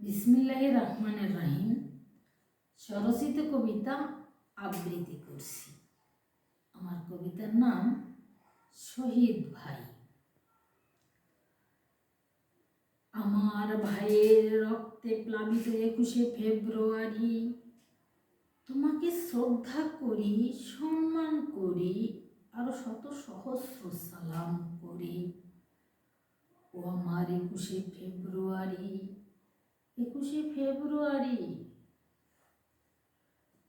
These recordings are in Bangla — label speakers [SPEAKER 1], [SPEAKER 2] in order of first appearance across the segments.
[SPEAKER 1] বিসমিল্লাহির রহমানির রহিম। স্বরচিত কবিতা আবৃত্তি করছি। আমার কবিতার নাম শহীদ ভাই। আমার ভাইয়ের রক্তে প্লাবিত 21শে ফেব্রুয়ারি, তোমাকে শ্রদ্ধা করি, সম্মান করি, আরো শত সহস্র সালাম করি। ও আমার 21শে ফেব্রুয়ারি, 21শে ফেব্রুয়ারি,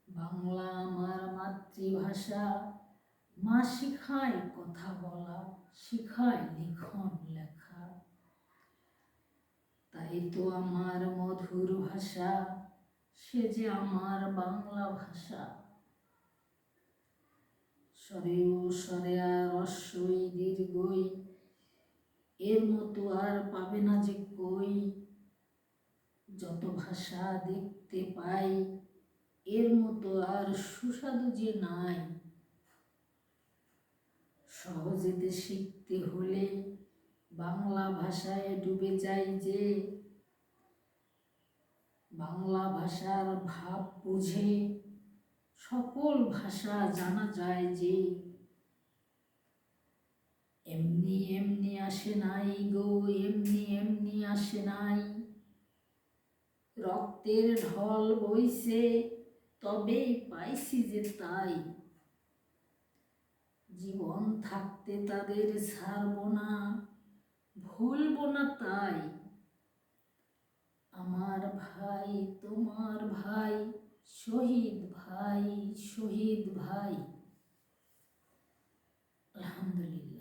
[SPEAKER 1] বাংলা আমার মাতৃভাষা। মা শিখায় কথা বলা, শিখায় লিখন লেখা। তাই তো আমার মধুর ভাষা, সে যে আমার বাংলা ভাষা। স্বরে ও স্বরে আর রস্বই দীর্ঘই, এর মতো আর পাবে না যে কই। যত ভাষা দেখতে পাই, এর মতো আর সুস্বাদু যে নাই। সহজেতে শিখতে হলে বাংলা ভাষায় ডুবে যাই যে, বাংলা ভাষার ভাব বুঝে সকল ভাষা জানা যায় যে। এমনি এমনি আসে নাই গো, এমনি এমনি আসে নাই। রক্তের ঢল বইছে, তবেই পাইছি যে তাই। জীবন থাকতে তাদের ছাড়ব না, ভুলব না তাই। আমার ভাই, তোমার ভাই, শহীদ ভাই, শহীদ ভাই। আলহামদুলিল্লাহ।